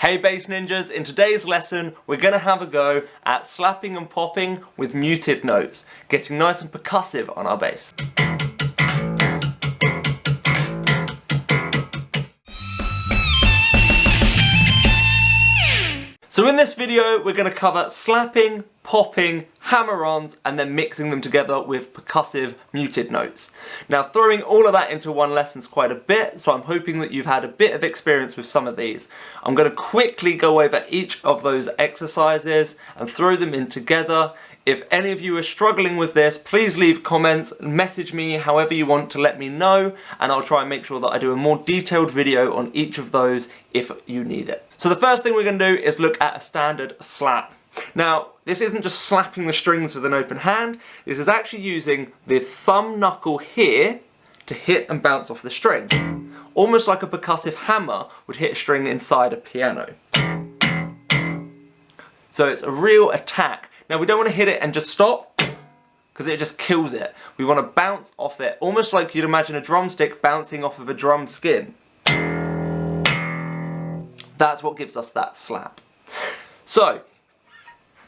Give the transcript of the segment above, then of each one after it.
Hey bass ninjas, in today's lesson we're going to have a go at slapping and popping with muted notes, getting nice and percussive on our bass. So in this video we're going to cover slapping, popping, hammer-ons and then mixing them together with percussive muted notes. Now throwing all of that into one lesson is quite a bit, so I'm hoping that you've had a bit of experience with some of these. I'm going to quickly go over each of those exercises and throw them in together. If any of you are struggling with this, please leave comments, message me however you want to let me know, and I'll try and make sure that I do a more detailed video on each of those if you need it. So the first thing we're going to do is look at a standard slap. Now, this isn't just slapping the strings with an open hand, this is actually using the thumb knuckle here to hit and bounce off the string. Almost like a percussive hammer would hit a string inside a piano. So it's a real attack. Now we don't want to hit it and just stop, because it just kills it. We want to bounce off it, almost like you'd imagine a drumstick bouncing off of a drum skin. That's what gives us that slap. So,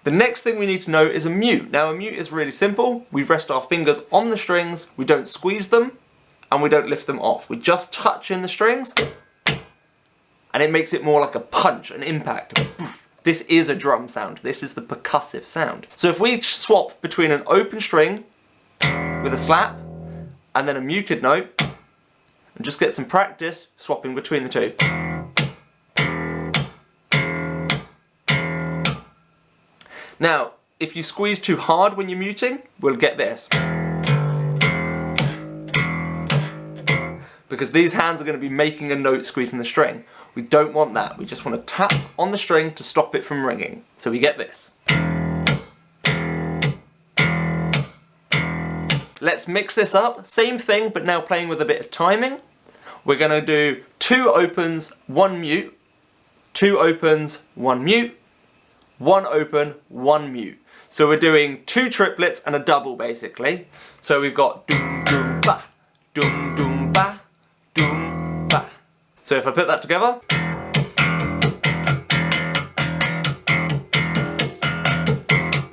the next thing we need to know is a mute. Now a mute is really simple. We rest our fingers on the strings, we don't squeeze them, and we don't lift them off. We just touch in the strings, and it makes it more like a punch, an impact. This is a drum sound. This is the percussive sound. So if we swap between an open string with a slap and then a muted note, and just get some practice swapping between the two. Now, if you squeeze too hard when you're muting, we'll get this. Because these hands are going to be making a note squeezing the string. We don't want that. We just want to tap on the string to stop it from ringing. So we get this. Let's mix this up. Same thing, but now playing with a bit of timing. We're going to do 2 opens, 1 mute, 2 opens, 1 mute, 1 open, 1 mute. So we're doing 2 triplets and a double basically. So we've got doom doom ba, doom doom ba, doom ba. So if I put that together.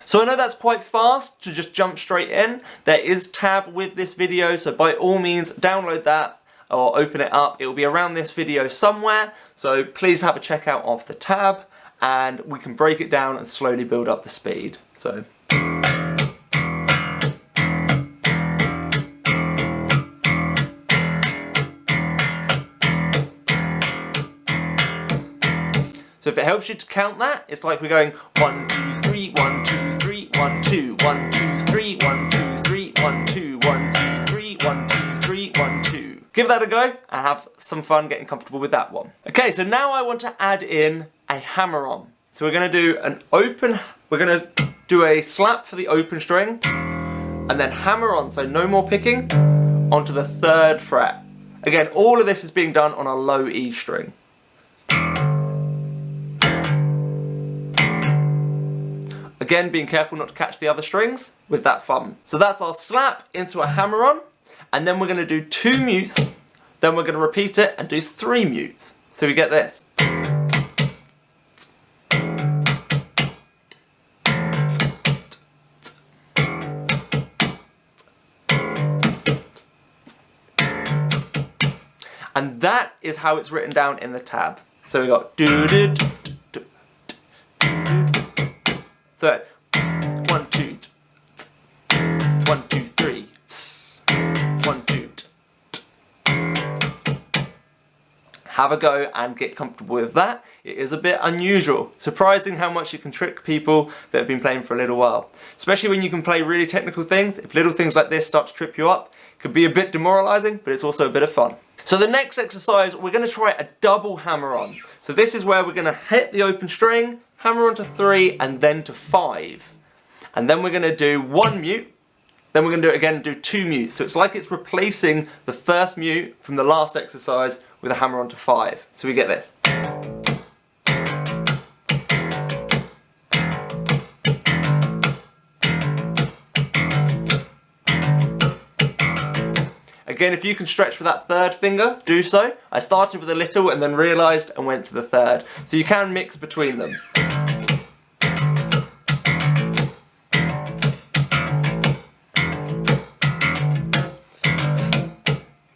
So I know that's quite fast to just jump straight in. There is tab with this video, so by all means download that or open it up. It will be around this video somewhere, so please have a check out of the tab and we can break it down and slowly build up the speed. So if it helps you to count that, it's like we're going 1, 2, 3, 1, 2, 3, 1, 2, 1, 2, 3, 1, 2, 3, 1, 2, 1, 2, 3, 1, 2, 3, 1, 2. Give that a go and have some fun getting comfortable with that one. Okay, so now I want to add in a hammer-on. So we're going to do an open, we're going to do a slap for the open string and then hammer-on, so no more picking, onto the 3rd fret. Again, all of this is being done on a low E string. Again, being careful not to catch the other strings with that thumb. So that's our slap into a hammer-on, and then we're going to do 2 mutes, then we're going to repeat it and do 3 mutes. So we get this. And that is how it's written down in the tab. So we got do do do do do. So 1 2 1 2 3 1 2. Have a go and get comfortable with that. It is a bit unusual. Surprising how much you can trick people that have been playing for a little while. Especially when you can play really technical things. If little things like this start to trip you up, it can be a bit demoralizing, but it's also a bit of fun. So the next exercise, we're going to try a double hammer-on. So this is where we're going to hit the open string, hammer on to 3 and then to 5. And then we're going to do 1 mute, then we're going to do it again and do 2 mutes. So it's like it's replacing the first mute from the last exercise with a hammer on to 5. So we get this. Again, if you can stretch for that third finger, do so. I started with a little and then realised and went to the third. So you can mix between them.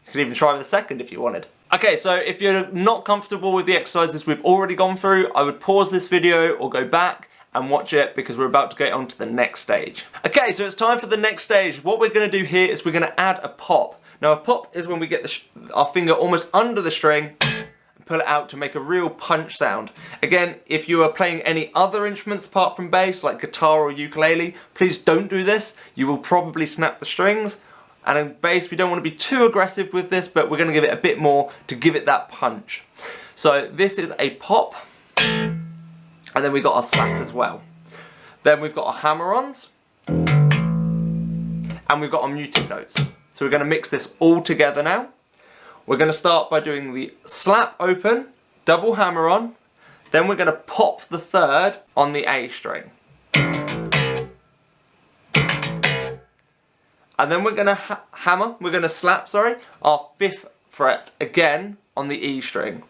You could even try with a second if you wanted. Okay, so if you're not comfortable with the exercises we've already gone through, I would pause this video or go back and watch it because we're about to get on to the next stage. Okay, so it's time for the next stage. What we're going to do here is we're going to add a pop. Now a pop is when we get our finger almost under the string and pull it out to make a real punch sound. Again, if you are playing any other instruments apart from bass, like guitar or ukulele, please don't do this. You will probably snap the strings. And in bass, we don't want to be too aggressive with this, but we're going to give it a bit more to give it that punch. So this is a pop. And then we've got our slap as well. Then we've got our hammer-ons. And we've got our muted notes. So we're going to mix this all together now. We're going to start by doing the slap open, double hammer-on. Then we're going to pop the third on the A string. And then we're going to slap our 5th fret again on the E string.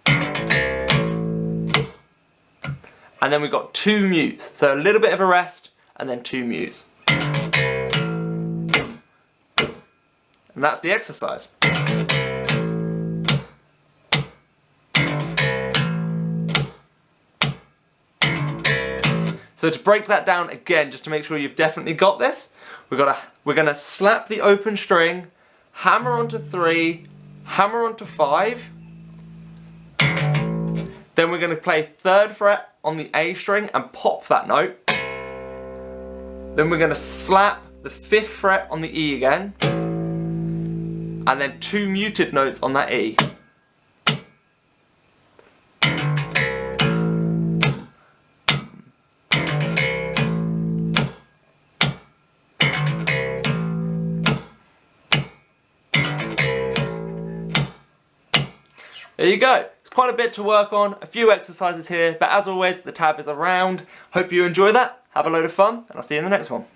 And then we've got 2 mutes, so a little bit of a rest and then 2 mutes. And that's the exercise. So to break that down again, just to make sure you've definitely got this, we're gonna slap the open string, hammer onto 3, hammer onto 5. Then we're going to play 3rd fret on the A string and pop that note. Then we're going to slap the 5th fret on the E again. And then 2 muted notes on that E. There you go. It's quite a bit to work on, a few exercises here, but as always, the tab is around. Hope you enjoy that, have a load of fun, and I'll see you in the next one.